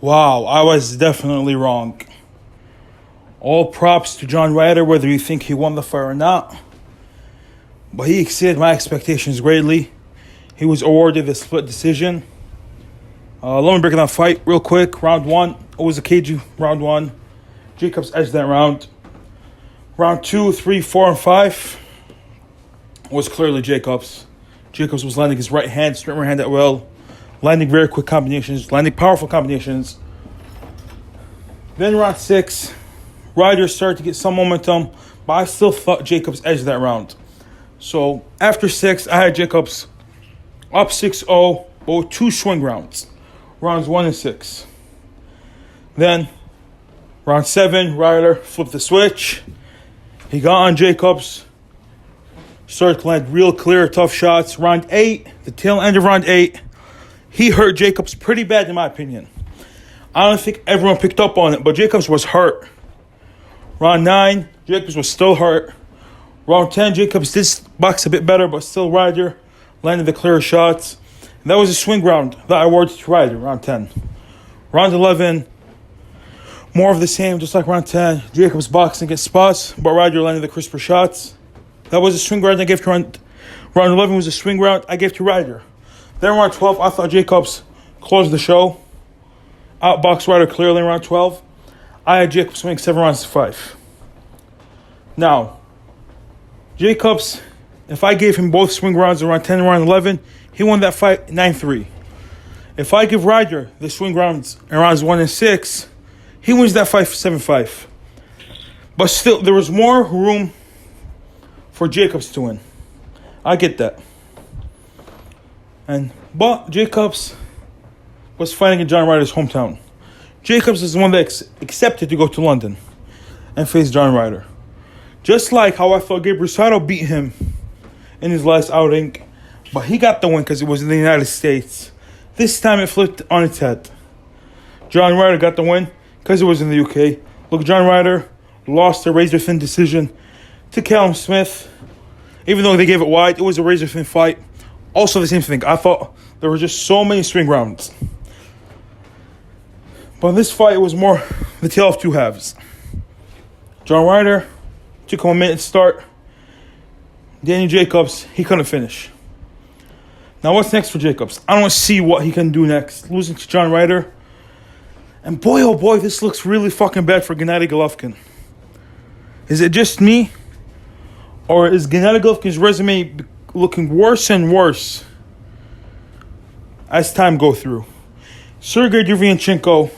Wow, I was definitely wrong. All props to John Ryder, whether you think he won the fight or not. But he exceeded my expectations greatly. He was awarded the split decision. Let me break down the fight real quick. Round one, it was a cagey round one. Jacobs edged that round. Round 2, 3, 4, and 5 was clearly Jacobs. Jacobs was landing his right hand, straight right hand at will. Landing very quick combinations, landing powerful combinations. Then round 6, Ryder started to get some momentum, but I still thought Jacobs edged that round. So after 6, I had Jacobs up 6-0, but with 2 swing rounds. Rounds 1 and 6. Then round 7, Ryder flipped the switch. He got on Jacobs. Started to land real clear, tough shots. Round 8, the tail end of round 8, he hurt Jacobs pretty bad in my opinion. I don't think everyone picked up on it, but Jacobs was hurt. Round 9, Jacobs was still hurt. Round 10, Jacobs did box a bit better, but still Ryder landed the clearer shots. And that was a swing round that I awarded to Ryder, round 10. Round 11, more of the same, just like round 10. Jacobs boxing gets spots, but Ryder landed the crisper shots. That was a swing round I gave to round 11 was a swing round I gave to Ryder. Then round 12, I thought Jacobs closed the show. Outboxed Ryder clearly in round 12. I had Jacobs winning 7 rounds to 5. Now, Jacobs, if I gave him both swing rounds in round 10 and round 11, he won that fight 9-3. If I give Ryder the swing rounds in rounds 1 and 6, he wins that fight 7-5. But still, there was more room for Jacobs to win. I get that. But Jacobs was fighting in John Ryder's hometown. Jacobs is the one that accepted to go to London and face John Ryder. Just like how I thought Gabe Rosado beat him in his last outing, but he got the win because it was in the United States. This time it flipped on its head. John Ryder got the win because it was in the UK. Look, John Ryder lost a razor-thin decision to Callum Smith. Even though they gave it wide, it was a razor-thin fight. Also the same thing. I thought there were just so many swing rounds. But in this fight, it was more the tale of two halves. John Ryder took him a minute to start. Danny Jacobs, he couldn't finish. Now what's next for Jacobs? I don't see what he can do next. Losing to John Ryder. And boy, oh boy, this looks really fucking bad for Gennady Golovkin. Is it just me? Or is Gennady Golovkin's resume looking worse and worse as time goes through? Sergey Derevyanchenko,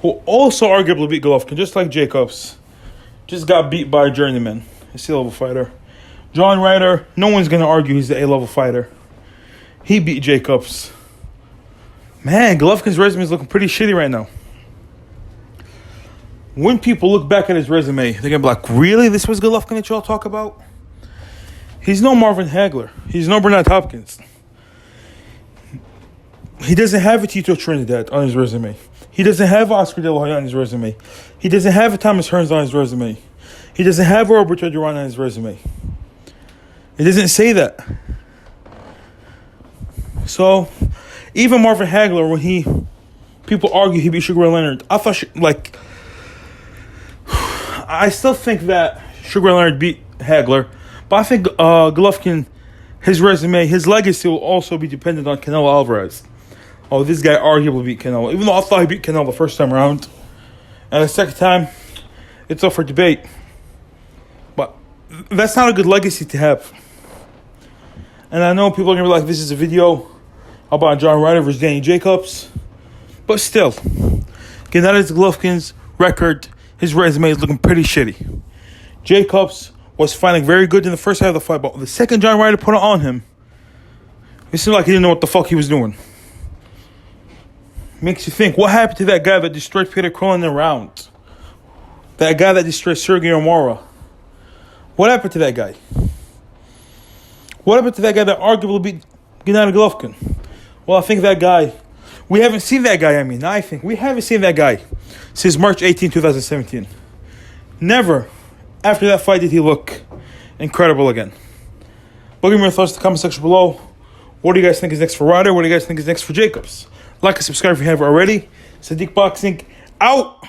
who also arguably beat Golovkin, just like Jacobs, just got beat by a journeyman, a C-level fighter. John Ryder, no one's going to argue he's the A-level fighter. He beat Jacobs. Man, Golovkin's resume is looking pretty shitty right now. When people look back at his resume, they're going to be like, really? This was Golovkin that y'all talk about? He's no Marvin Hagler. He's no Bernard Hopkins. He doesn't have a Tito Trinidad on his resume. He doesn't have Oscar De La Hoya on his resume. He doesn't have a Thomas Hearns on his resume. He doesn't have a Roberto Duran on his resume. It doesn't say that. So, even Marvin Hagler, when people argue he beat Sugar Ray Leonard, I thought, I still think that Sugar Ray Leonard beat Hagler, but I think Golovkin, his resume, his legacy will also be dependent on Canelo Alvarez. Oh, this guy arguably beat Canelo, even though I thought he beat Canelo the first time around. And the second time, it's up for debate. But that's not a good legacy to have. And I know people are going to be like, this is a video about John Ryder versus Danny Jacobs. But still, Gennady Golovkin's record, his resume is looking pretty shitty. Jacobs was fighting very good in the first half of the fight, but the second John Ryder put it on him, it seemed like he didn't know what the fuck he was doing. Makes you think, what happened to that guy that destroyed Peter Quillin in the round? That guy that destroyed Sergey Omora? What happened to that guy? What happened to that guy that arguably beat Gennady Golovkin? Well, I think that guy, we haven't seen that guy, we haven't seen that guy since March 18, 2017. Never after that fight did he look incredible again. But give me your thoughts in the comment section below. What do you guys think is next for Ryder? What do you guys think is next for Jacobs? Like and subscribe if you haven't already. Sadiq Boxing out.